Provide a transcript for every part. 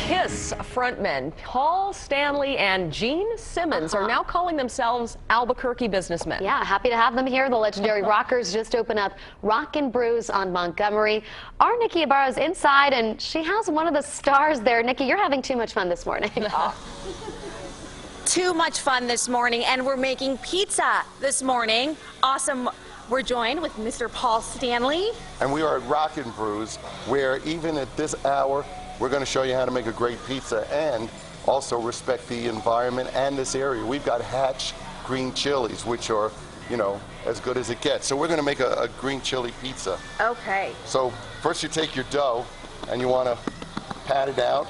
KISS frontmen Paul Stanley and Gene Simmons are now calling themselves Albuquerque businessmen. Yeah, happy to have them here. The legendary rockers just opened up Rock Brews on Montgomery. Our Nikki Ibarra is inside, and she has one of the stars there. Nikki, you're having too much fun this morning. Too much fun this morning, and we're making pizza this morning. Awesome. We're joined with Mr. Paul Stanley. And we are at Rock Brews, where even at this hour, we're going to show you how to make a great pizza and also respect the environment and this area. We've got Hatch green chilies, which are, you know, as good as it gets. So we're going to make a green chili pizza. Okay. So first you take your dough and you want to pat it out.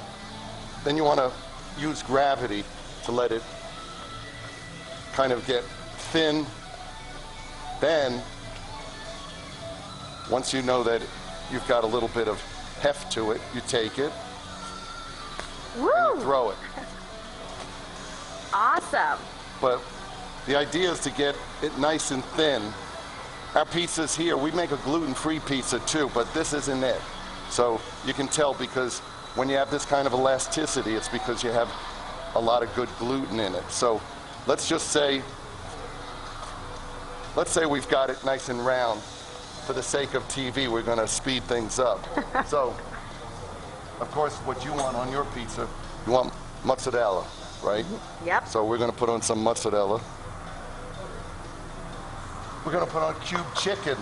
Then you want to use gravity to let it kind of get thin. Then, once you know that you've got a little bit of heft to it, you take it and you throw it. Awesome. But the idea is to get it nice and thin. Our pizzas here, we make a gluten-free pizza too, but this isn't it. So you can tell, because when you have this kind of elasticity, it's because you have a lot of good gluten in it. So let's say we've got it nice and round. For the sake of TV, we're going to speed things up. So, of course, what you want on your pizza, you want mozzarella, right? Yep. So we're going to put on some mozzarella. We're going to put on cubed chicken.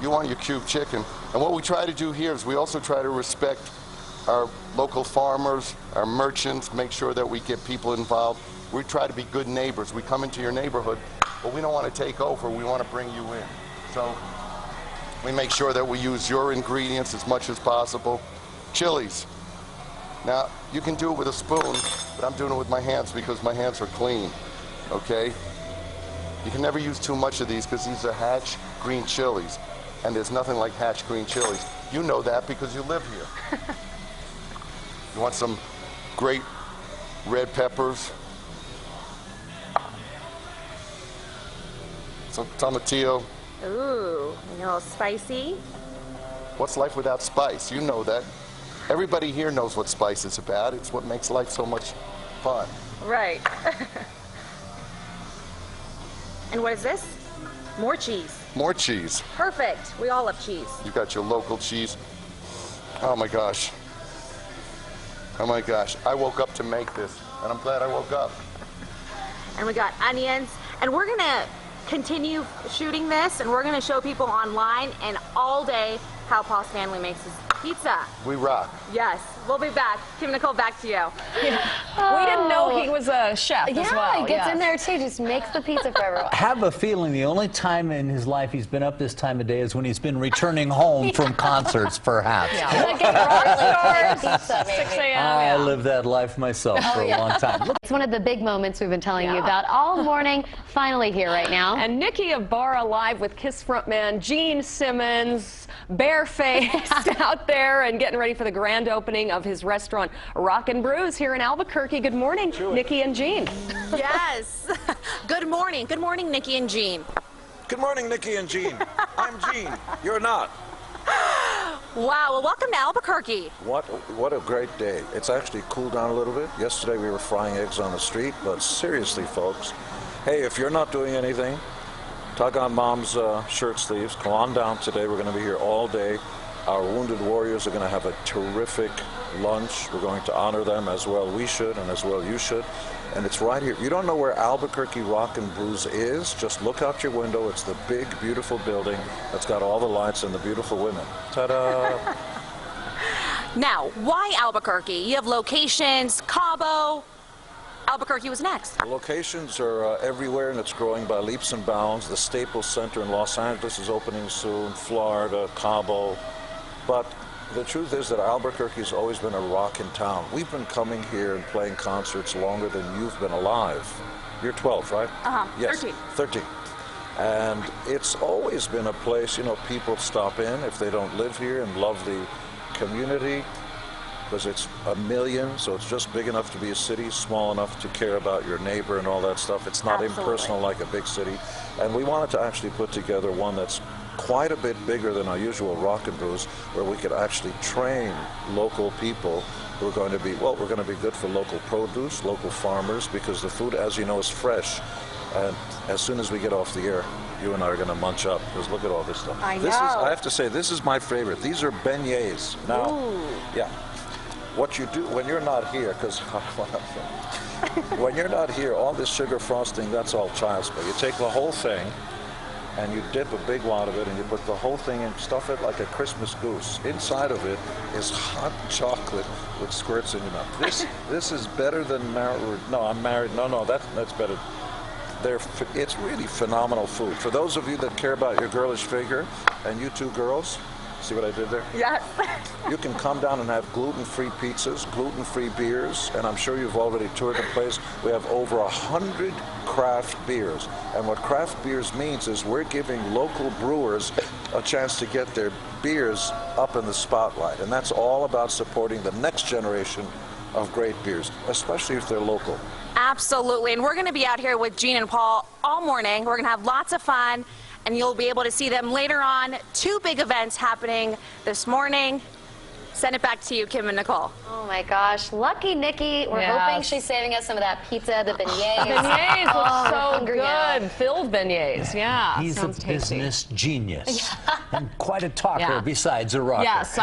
You want your cubed chicken. And what we try to do here is we also try to respect our local farmers, our merchants, make sure that we get people involved. We try to be good neighbors. We come into your neighborhood, but we don't want to take over. We want to bring you in. So we make sure that we use your ingredients as much as possible. Chilies. Now, you can do it with a spoon, but I'm doing it with my hands because my hands are clean, okay? You can never use too much of these because these are Hatch green chilies, and there's nothing like Hatch green chilies. You know that because you live here. You want some great red peppers, some tomatillo. Ooh, a little spicy. What's life without spice? You know that. Everybody here knows what spice is about. It's what makes life so much fun. Right. And what is this? More cheese. More cheese. Perfect. We all love cheese. You got your local cheese. Oh my gosh. Oh my gosh. I woke up to make this, and I'm glad I woke up. And we got onions, and we're gonna continue shooting this, and we're gonna show people online and all day how Paul Stanley makes his pizza. We rock. Yes, we'll be back. Kim Nicole, back to you. We didn't know he was a chef as well. Yeah, he gets in there too, just makes the pizza for everyone. I have a feeling the only time in his life he's been up this time of day is when he's been returning home from concerts, perhaps. Yeah. 6 a.m. I lived that life myself for a long time. It's one of the big moments we've been telling you about all morning, finally here right now. And Nikki Ibarra live with KISS frontman Gene Simmons, barefaced out there and getting ready for the grand opening of his restaurant Rock Brews here in Albuquerque. Good morning, Nikki and Gene. Yes. Good morning. Good morning, Nikki and Gene. Good morning, Nikki and Gene. I'm Gene. You're not. Wow. Well, welcome to Albuquerque. What a great day. It's actually cooled down a little bit. Yesterday we were frying eggs on the street, but seriously, folks, hey, if you're not doing anything, tug on Mom's shirt sleeves. Come on down today. We're going to be here all day. Our wounded warriors are going to have a terrific lunch. We're going to honor them as well we should, and as well you should. And it's right here. You don't know where Albuquerque Rock Brews is? Just look out your window. It's the big, beautiful building that's got all the lights and the beautiful women. Ta-da! Now, why Albuquerque? You have locations, Cabo. Albuquerque was next. The locations are everywhere, and it's growing by leaps and bounds. The Staples Center in Los Angeles is opening soon, Florida, Cabo. But the truth is that Albuquerque's always been a rockin' town. We've been coming here and playing concerts longer than you've been alive. You're 12, right? Yes, 13. 13. And it's always been a place, you know, people stop in if they don't live here and love the community, because it's 1 million, so it's just big enough to be a city, small enough to care about your neighbor and all that stuff. It's not impersonal like a big city. And we wanted to actually put together one that's quite a bit bigger than our usual Rock Brews, where we could actually train local people who are going to be, well, we're going to be good for local produce, local farmers, because the food, as you know, is fresh. And as soon as we get off the air, you and I are going to munch up, because look at all this stuff. I know. I have to say, this is my favorite. These are beignets. Now, yeah, what you do when you're not here, because when you're not here, all this sugar frosting, that's all child's play. You take the whole thing, and you dip a big wad of it, and you put the whole thing in, stuff it like a Christmas goose. Inside of it is hot chocolate with squirts in your mouth. This is better than married. No, I'm married. No, that's better. It's really phenomenal food. For those of you that care about your girlish figure, and you two girls, see what I did there? Yes. You can come down and have gluten-free pizzas, gluten-free beers, and I'm sure you've already toured the place. We have over 100 craft beers. And what craft beers means is we're giving local brewers a chance to get their beers up in the spotlight. And that's all about supporting the next generation of great beers, especially if they're local. Absolutely. And we're going to be out here with Gene and Paul all morning. We're going to have lots of fun, and you'll be able to see them later on. 2 big events happening this morning. Send it back to you, Kim and Nicole. Oh my gosh, lucky Nikki. We're hoping she's saving us some of that pizza, the beignets. Beignets look so good. Now. Filled beignets, yeah. He's a sounds tasty. business genius and quite a talker besides a rocker. Yes.